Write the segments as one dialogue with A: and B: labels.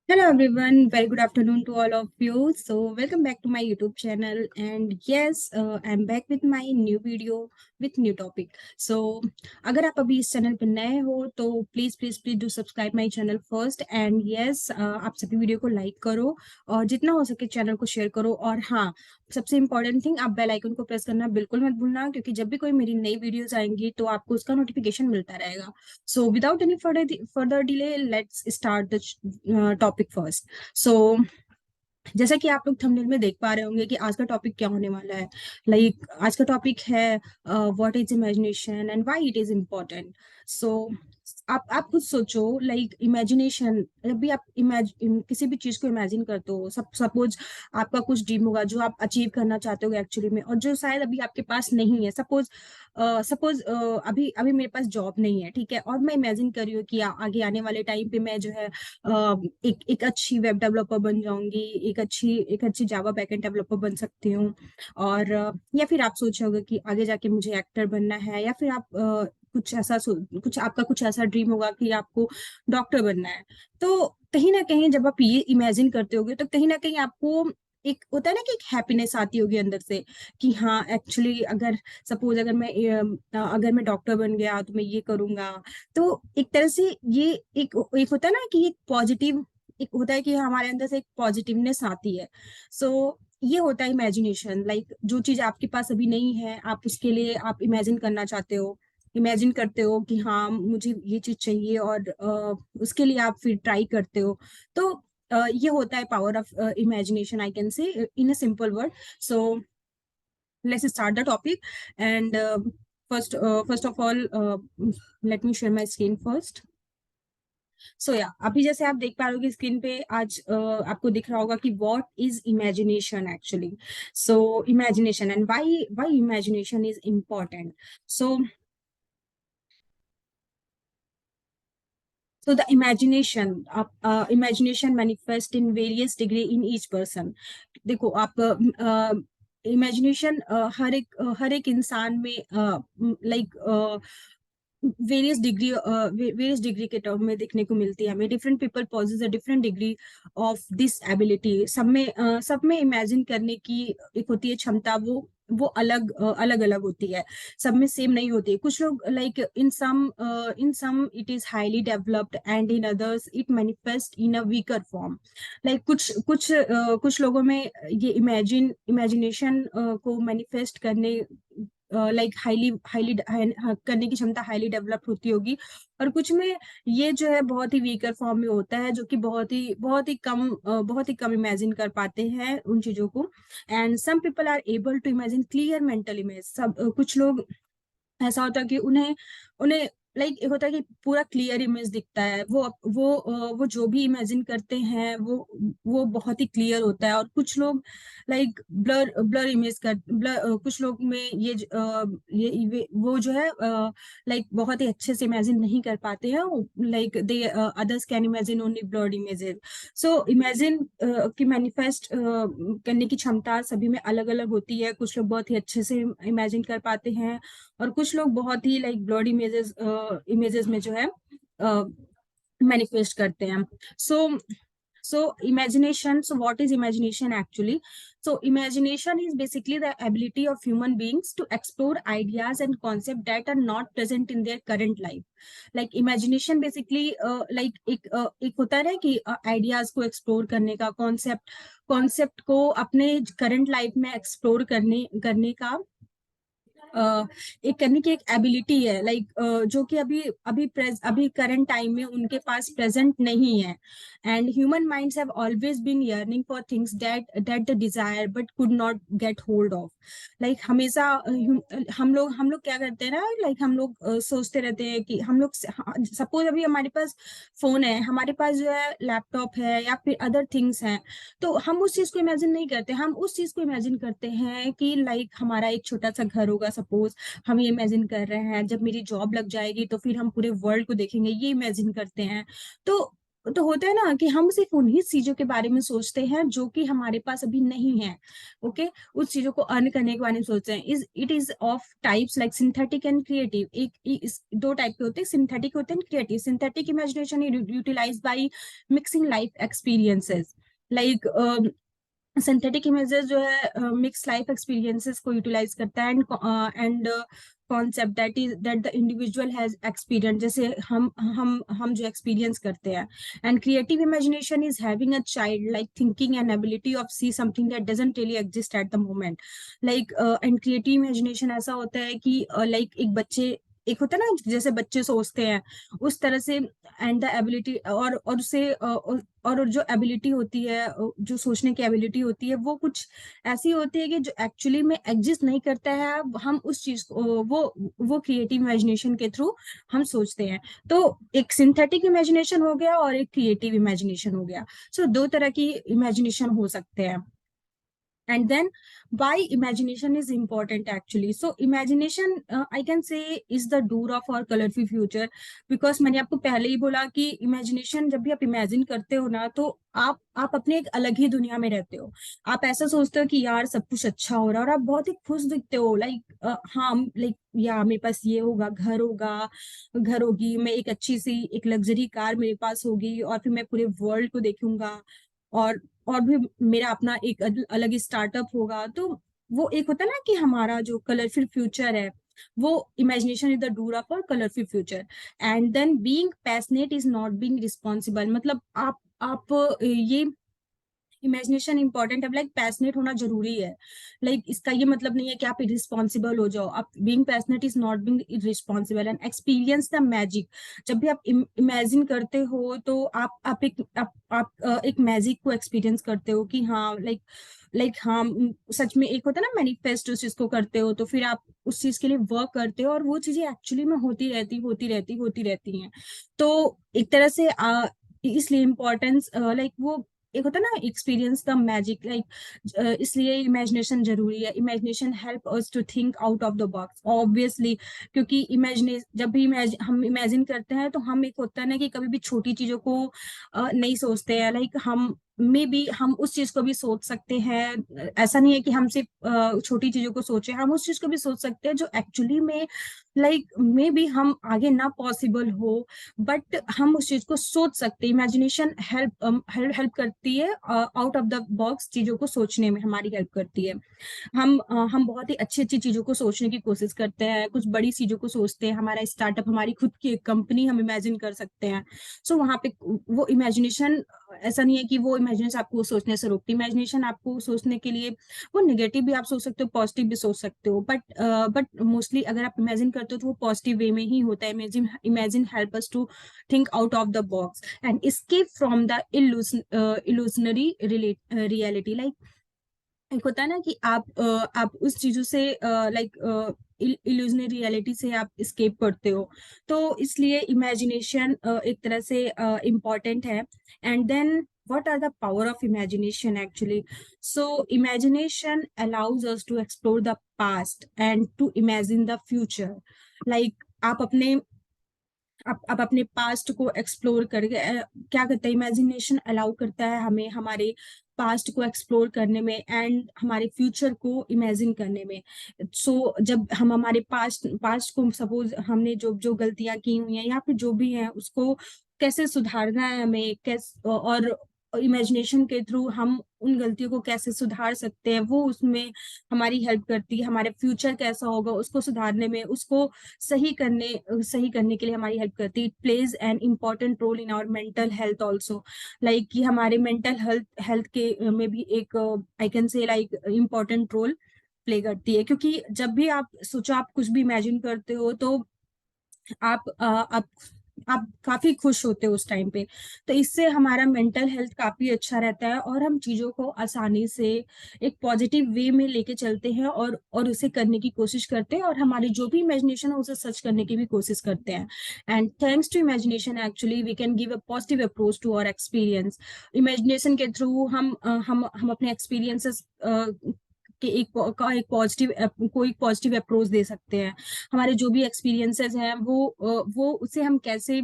A: Hello everyone, very good afternoon to all of you. So welcome back to my YouTube channel, and yes, I'm back with my new video with new topic. So अगर आप अभी इस channel पे नए हो तो please please please do subscribe my channel first, and yes आप सभी वीडियो को लाइक करो और जितना हो सके चैनल को शेयर करो। और हाँ, सबसे इम्पोर्टेंट थिंग, आप बेल आइकन को प्रेस करना बिल्कुल मत भूलना, क्योंकि जब भी कोई मेरी नई वीडियोस आएंगी तो आपको उसका नोटिफिकेशन मिलता रहेगा। So without any further delay, let's start the topic first. So जैसा कि आप लोग थंबनेल में देख पा रहे होंगे कि आज का टॉपिक क्या होने वाला है। आज का टॉपिक है what is imagination and why it is important. So आप खुद सोचो, इमेजिनेशन, जब भी आप किसी भी चीज को इमेजिन करते हो, सपोज आपका कुछ ड्रीम होगा जो आप अचीव करना चाहते हो एक्चुअली में, और जो शायद अभी आपके पास नहीं है। सपोज अभी अभी मेरे पास जॉब नहीं है, ठीक है, और मैं इमेजिन कर रही हूँ कि आगे आने वाले टाइम पे मैं जो है एक अच्छी वेब डेवलपर बन जाऊंगी, एक अच्छी जावा बैकएंड डेवलपर बन सकती हूँ। और या फिर आप सोचे होगे कि आगे जाके मुझे एक्टर बनना है, या फिर आप कुछ ऐसा ड्रीम होगा कि आपको डॉक्टर बनना है। तो कहीं ना कहीं जब आप ये इमेजिन करते होगे तो कहीं ना कहीं आपको एक होता है ना कि एक हैप्पीनेस आती होगी अंदर से, कि हाँ एक्चुअली अगर सपोज अगर मैं डॉक्टर बन गया तो मैं ये करूंगा। तो एक तरह से ये एक होता है ना कि एक पॉजिटिव, एक होता है कि हमारे अंदर से एक पॉजिटिवनेस आती है। सो ये होता है इमेजिनेशन। जो चीज आपके पास अभी नहीं है, आप उसके लिए आप इमेजिन करना चाहते हो, इमेजिन करते हो कि हाँ मुझे ये चीज चाहिए, और उसके लिए आप फिर ट्राई करते हो। तो ये होता है power of imagination, I can से इन a simple word. So let's start the topic. And first of all, let me share my screen first. सो या अभी जैसे आप देख पा रहे हो स्क्रीन पे, आज आपको दिख रहा होगा कि what is imagination actually. So imagination and why imagination is important. So the imagination manifest in various degree in each person। देखो आप इमेजिनेशन हर एक इंसान में वेरियस डिग्री के टर्म में देखने को मिलती है हमें। Different people possess a different degree of this ability. सब में इमेजिन करने की एक होती है क्षमता, वो अलग अलग होती है, सब में सेम नहीं होती है। कुछ लोग in some it is highly developed, and in others it manifest in a weaker form. कुछ लोगों में ये इमेजिनेशन को मैनिफेस्ट करने हाईली हाईली करने की क्षमता हाईली डेवलप्ड होती होगी, और कुछ में ये जो है बहुत ही वीकर फॉर्म में होता है, जो कि बहुत ही कम इमेजिन कर पाते हैं उन चीजों को। And some people are able to imagine clear mental image. कुछ लोग ऐसा होता है कि उन्हें उन्हें एक होता है कि पूरा क्लियर इमेज दिखता है। वो जो भी इमेजिन करते हैं वो बहुत ही क्लियर होता है। और कुछ लोग ब्लर ब्लर इमेज कर ब्लर कुछ लोग में वो जो है बहुत ही अच्छे से इमेजिन नहीं कर पाते हैं। Like they others can imagine only blurred images. So imagine की मैनिफेस्ट करने की क्षमता सभी में अलग अलग होती है। कुछ लोग बहुत ही अच्छे से इमेजिन कर पाते हैं, और कुछ लोग बहुत ही ब्लर्ड इमेजेस में जो है मैनिफेस्ट करते हैं। सो so what is imagination actually? So imagination is basically the ability of human beings to explore ideas and concepts that are not present in their current life। imagination basically एक होता है ना कि आइडियाज को explore करने का, concept को अपने करंट लाइफ में एक्सप्लोर करने का एक करने की एक एबिलिटी है। जो कि अभी करंट टाइम में उनके पास प्रेजेंट नहीं है। And human minds have always been yearning for things that the desire but could not get hold of. हमेशा हम लोग क्या करते हैं ना, हम लोग सोचते रहते हैं कि हम लोग सपोज अभी हमारे पास फोन है, हमारे पास जो है लैपटॉप है या फिर अदर थिंग्स हैं, तो हम उस चीज को इमेजिन नहीं करते। हम उस चीज को इमेजिन करते हैं कि हमारा एक छोटा सा घर होगा सपोज। हम ये इमेजिन कर रहे हैं जब मेरी जॉब लग जाएगी तो फिर हम पूरे वर्ल्ड को देखेंगे, ये इमेजिन करते हैं। तो तो होता है ना कि हम सिर्फ उन्हीं चीजों के बारे में सोचते हैं जो कि हमारे पास अभी नहीं है। ओके, उस चीजों को अर्न करने के बारे में सोचते हैं। Is it is of types like synthetic and creative. दो टाइप के होते हैं, सिंथेटिक होते हैं, creative. Synthetic imagination utilise by mixing life experiences. Like synthetic images जो है मिक्स लाइफ एक्सपीरियंसेस को यूटिलाइज करता है, and concept that the individual has experience, जैसे हम जो एक्सपीरियंस करते हैं। And creative imagination is having a child like thinking and ability of see something that doesn't really exist at the moment. Like and creative imagination ऐसा होता है कि like एक बच्चे, एक होता है ना जैसे बच्चे सोचते हैं उस तरह से। एंड द एबिलिटी, और उसे और जो एबिलिटी होती है, जो सोचने की एबिलिटी होती है, वो कुछ ऐसी होती है कि जो एक्चुअली में एग्जिस्ट नहीं करता है। अब हम उस चीज को, वो क्रिएटिव इमेजिनेशन के थ्रू हम सोचते हैं। तो एक सिंथेटिक इमेजिनेशन हो गया और एक क्रिएटिव इमेजिनेशन हो गया। सो दो तरह की इमेजिनेशन हो सकते हैं। And then why imagination is important actually. So imagination, I can say, is the door of our colorful future, because मैंने आपको पहले ही बोला कि imagination, जब भी आप imagine करते हो ना, तो आप अपने एक अलग ही दुनिया में रहते हो। आप ऐसा सोचते हो कि यार सब कुछ अच्छा हो रहा है और आप बहुत ही खुश दिखते हो। लाइक हाँ, लाइक या मेरे पास ये होगा, घर होगा, घर होगी, मैं एक अच्छी सी एक लग्जरी कार मेरे पास होगी, और फिर मैं पूरे वर्ल्ड को देखूंगा। और भी मेरा अपना एक अलग ही स्टार्टअप होगा। तो वो एक होता है ना कि हमारा जो कलरफुल फ्यूचर है, वो imagination is the door of a colourful future. And then being passionate is not being responsible. मतलब आप ये इमेजिनेशन इंपॉर्टेंट है, लाइक पैशनेट होना जरूरी है। लाइक इसका ये मतलब नहीं है कि आप इरिस्पॉन्सिबल हो जाओ। आप being passionate is not being irresponsible. And experience the magic. जब भी आप इमेजिन करते हो तो आप एक मैजिक को एक्सपीरियंस करते हो कि हाँ, लाइक हाँ, सच में एक होता है ना मैनिफेस्ट, उस चीज को करते हो तो फिर आप उस चीज के लिए वर्क करते हो और वो चीजें एक्चुअली में होती रहती हैं। तो एक तरह से इसलिए इम्पोर्टेंस, लाइक वो एक होता है ना एक्सपीरियंस द मैजिक, लाइक इसलिए इमेजिनेशन जरूरी है। Imagination help us to think out of the box obviously. क्योंकि इमेजिने जब भी हम इमेजिन करते हैं तो हम एक होता है ना कि कभी भी छोटी चीजों को नहीं सोचते हैं। लाइक हम मे बी हम उस चीज को भी सोच सकते हैं। ऐसा नहीं है कि हम सिर्फ छोटी चीजों को सोचे, हम उस चीज को भी सोच सकते हैं जो एक्चुअली में लाइक मे बी हम आगे ना पॉसिबल हो, बट हम उस चीज को सोच सकते हैं। इमेजिनेशन हेल्प करती है आउट ऑफ द बॉक्स चीजों को सोचने में, हमारी हेल्प करती है। हम बहुत ही अच्छी अच्छी चीजों को सोचने की कोशिश करते हैं, कुछ बड़ी चीजों को सोचते हैं। हमारा स्टार्टअप, हमारी खुद की एक कंपनी हम इमेजिन कर सकते हैं। सो वहां पे वो इमेजिनेशन, ऐसा नहीं है कि वो इमेजिनेशन आपको सोचने से रोकती। इमेजिनेशन आपको सोचने के लिए, वो नेगेटिव भी आप सोच सकते हो, पॉजिटिव भी सोच सकते हो, बट मोस्टली अगर आप इमेजिन करते हो तो वो पॉजिटिव वे में ही होता है। Imagine help us to think out of the box and escape from the illusionary reality. Like एक होता है ना कि आप उस चीजों से लाइक इल्यूजनरी रियलिटी से आप स्केप करते हो। तो इसलिए इमेजिनेशन एक तरह से इम्पॉर्टेंट है। And then what are the power of imagination actually. So imagination allows us to explore the past and to imagine the future. Like आप अपने पास्ट को एक्सप्लोर करके क्या करता है, इमेजिनेशन अलाउ करता है हमें हमारे पास्ट को एक्सप्लोर करने में एंड हमारे फ्यूचर को इमेजिन करने में। जब हम हमारे पास्ट को, सपोज हमने जो जो गलतियां की हुई हैं या फिर जो भी है उसको कैसे सुधारना है हमें, कैसे, और इमेजिनेशन के थ्रू हम उन गलतियों को कैसे सुधार सकते हैं, वो उसमें हमारी हेल्प करती है। हमारे फ्यूचर कैसा होगा उसको सुधारने में, उसको सही करने के लिए हमारी हेल्प करती है। It plays an important role in our mental health also. Like कि हमारे मेंटल हेल्थ के में भी एक, I can say, like important role play करती है। क्योंकि जब भी आप सोचो, आप कुछ भी इमेजिन करते हो तो आप काफी खुश होते हो उस टाइम पे। तो इससे हमारा मेंटल हेल्थ काफी अच्छा रहता है और हम चीजों को आसानी से एक पॉजिटिव वे में लेके चलते हैं और उसे करने की कोशिश करते हैं, और हमारी जो भी इमेजिनेशन है उसे सच करने की भी कोशिश करते हैं। And thanks to imagination actually we can give a positive approach to our experience. Imagination के थ्रू हम अपने एक्सपीरियंसेस के एक पॉजिटिव अप्रोच दे सकते हैं। हमारे जो भी एक्सपीरियंसेस हैं वो उसे हम कैसे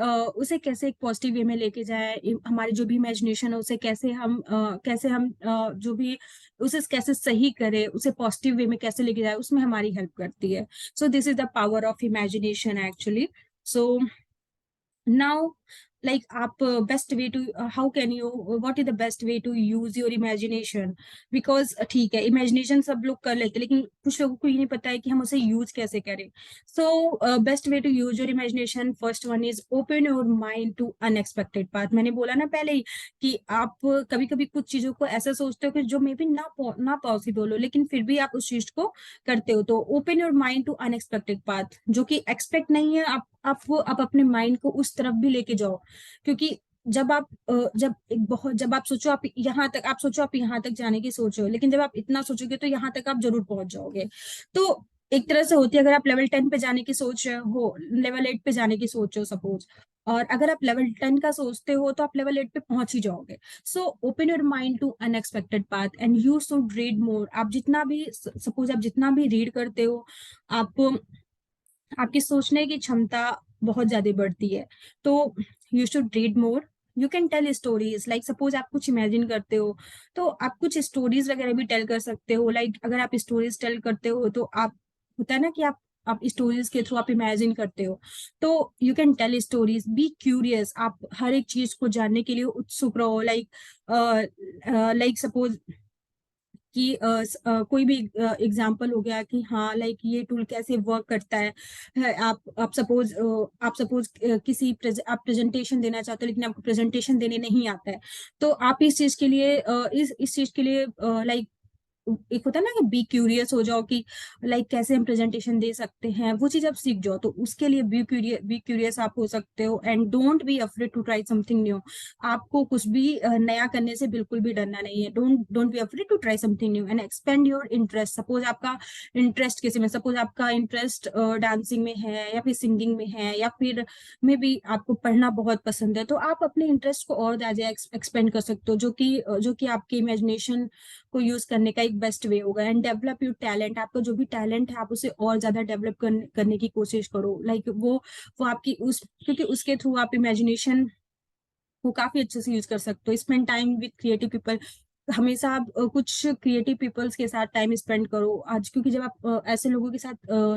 A: उसे कैसे एक पॉजिटिव वे में लेके जाए, हमारी जो भी इमेजिनेशन है उसे कैसे हम जो भी उसे कैसे सही करे, उसे पॉजिटिव वे में कैसे लेके जाए, उसमें हमारी हेल्प करती है। सो this is the power of imagination actually. So now, like आप best way to how can you what is the best way to use your imagination? Because ठीक है, imagination सब लोग कर लेते हैं, लेकिन कुछ लोगों को ये नहीं पता है कि हम उसे यूज कैसे करें। So best way to use your imagination, first one is open your mind to unexpected path। मैंने बोला ना पहले ही कि आप कभी कभी कुछ चीजों को ऐसा सोचते हो कि जो मे बी ना पॉसिबल हो, लेकिन फिर भी आप उस चीज को करते हो। तो open your mind to unexpected path, जो कि एक्सपेक्ट नहीं है, आप अपने माइंड को उस तरफ भी लेके जाओ। क्योंकि जब आप सोचो आप यहाँ तक जाने की सोच रहे हो, लेकिन जब आप इतना सोचोगे तो यहाँ तक आप जरूर पहुंच जाओगे। तो एक तरह से होती है, अगर आप लेवल 10 पे जाने की सोच रहे हो, लेवल 8 पे जाने की सोच रहे हो सपोज, और अगर आप लेवल 10 का सोचते हो तो आप लेवल 8 पे पहुंच ही जाओगे। So open your mind to unexpected path and you should read more. आप जितना भी सपोज आप जितना भी रीड करते हो, आप आपकी सोचने की क्षमता बहुत ज्यादा बढ़ती है। तो you should read more. You can tell stories, like suppose आप कुछ इमेजिन करते हो तो आप कुछ स्टोरीज वगैरह भी टेल कर सकते हो। लाइक अगर आप स्टोरीज टेल करते हो तो आप होता है ना कि आप स्टोरीज के थ्रू आप इमेजिन करते हो। तो you can tell stories, be curious, आप हर एक चीज को जानने के लिए उत्सुक रहो। लाइक सपोज कि कोई भी एग्जांपल हो गया कि हाँ लाइक ये टूल कैसे वर्क करता है। आप सपोज आप प्रेजेंटेशन देना चाहते हो, लेकिन आपको प्रेजेंटेशन देने नहीं आता है। तो आप इस चीज के लिए इस चीज के लिए लाइक एक होता है ना कि बी क्यूरियस हो जाओ कि लाइक कैसे हम प्रेजेंटेशन दे सकते हैं, वो चीज आप सीख जाओ। तो उसके लिए बी क्यूरियस आप हो सकते हो। And don't be afraid to try something new. आपको कुछ भी नया करने से बिल्कुल भी डरना नहीं है। Don't don't be afraid to try something new and expand your interest. Suppose आपका इंटरेस्ट किसी में, सपोज आपका इंटरेस्ट डांसिंग में है, या फिर सिंगिंग में है, या फिर मे बी आपको पढ़ना बहुत पसंद है, तो आप अपने इंटरेस्ट को और ज्यादा एक्सपेंड कर सकते हो, जो कि आपके इमेजिनेशन को यूज करने का एक बेस्ट वे होगा। And develop your talent. आपका जो भी टैलेंट है आप उसे और ज्यादा डेवलप करने की कोशिश करो। लाइक वो आपकी उस क्योंकि उसके थ्रू आप इमेजिनेशन को काफी अच्छे से यूज कर सकते हो। Spend time with creative people. हमेशा आप कुछ क्रिएटिव पीपल्स के साथ टाइम स्पेंड करो आज, क्योंकि जब आप ऐसे लोगों के साथ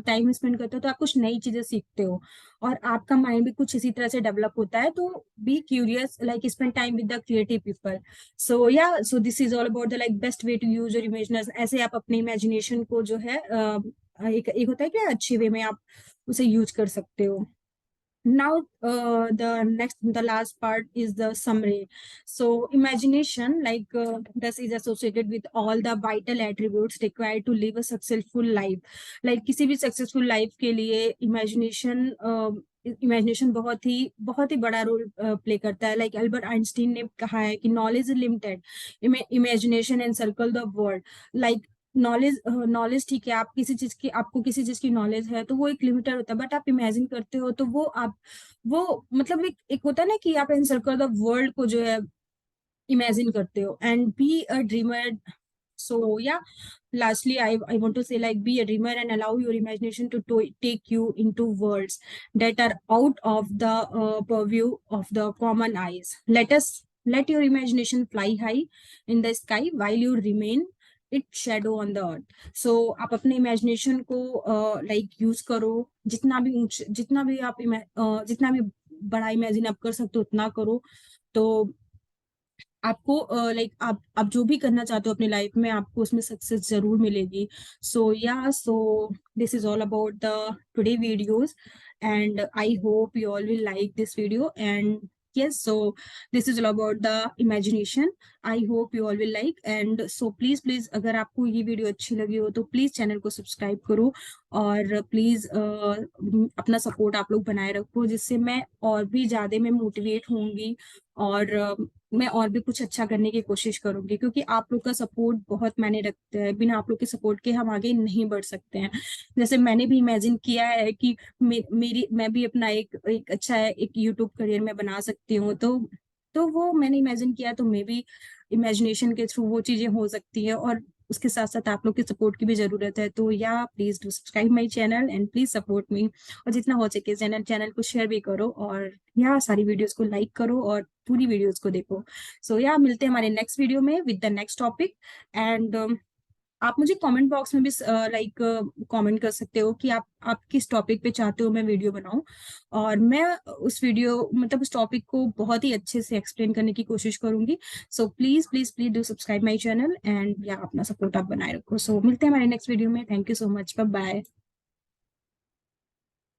A: टाइम स्पेंड करते हो तो आप कुछ नई चीजें सीखते हो, और आपका माइंड भी कुछ इसी तरह से डेवलप होता है। तो be curious, like spend time with the creative people. So this is all about the like best way to use your imagination. ऐसे आप अपने इमेजिनेशन को जो है एक होता है कि अच्छे वे में आप उसे यूज कर सकते हो। Now the last part is the summary. So imagination, this is associated with all the vital attributes required to live a successful life. Like किसी भी successful life के लिए इमेजिनेशन बहुत ही बड़ा रोल प्ले करता है। लाइक अल्बर्ट आइंस्टीन ने कहा है कि knowledge is limited, imagination and circle the world. Like knowledge ठीक है, आपको किसी चीज की नॉलेज है तो वो एक लिमिटेड होता है, बट आप इमेजिन करते हो तो वो मतलब एक होता है ना कि आप एनसर्कल द वर्ल्ड को जो है इमेजिन करते हो। And be a dreamer. So yeah lastly I want to say, like, be a dreamer and allow your imagination to take you into worlds that are out of the purview of the common eyes. Let your imagination fly high in the sky while you remain its shadow on the earth. So आप अपने imagination को like use करो, जितना भी बड़ा imagine आप कर सकते हो उतना करो। तो आपको लाइक आप जो भी करना चाहते हो अपनी लाइफ में, आपको उसमें सक्सेस जरूर मिलेगी। सो this is all about the today videos, and I hope you all will like this video. And yes, so this is all about the imagination. I hope you all will like, and so please अगर आपको ये video अच्छी लगी हो तो please channel को subscribe करो, और प्लीज अपना सपोर्ट आप लोग बनाए रखो, जिससे मैं और भी ज्यादा मैं मोटिवेट होंगी, और मैं और भी कुछ अच्छा करने की कोशिश करूंगी। क्योंकि आप लोग का सपोर्ट बहुत मायने रखता है, बिना आप लोग के सपोर्ट के हम आगे नहीं बढ़ सकते हैं। जैसे मैंने भी इमेजिन किया है कि मैं भी अपना एक अच्छा एक यूट्यूब करियर में बना सकती हूँ। तो वो मैंने इमेजिन किया, तो मे भी इमेजिनेशन के थ्रू वो चीजें हो सकती है। और उसके साथ साथ आप लोग की सपोर्ट की भी जरूरत है। तो या please do subscribe my channel and please support me, और जितना हो सके चैनल को शेयर भी करो, और यहाँ सारी वीडियोस को लाइक करो और पूरी वीडियोस को देखो। सो या मिलते हैं हमारे नेक्स्ट वीडियो में with the next topic. And आप मुझे कमेंट बॉक्स में भी लाइक कमेंट कर सकते हो कि आप किस टॉपिक पे चाहते हो मैं वीडियो बनाऊं, और मैं उस वीडियो मतलब उस टॉपिक को बहुत ही अच्छे से एक्सप्लेन करने की कोशिश करूंगी। So please please please do subscribe my channel and या अपना सपोर्ट आप बनाए रखो। सो मिलते हैं हमारे नेक्स्ट वीडियो में। Thank you so much, bye bye.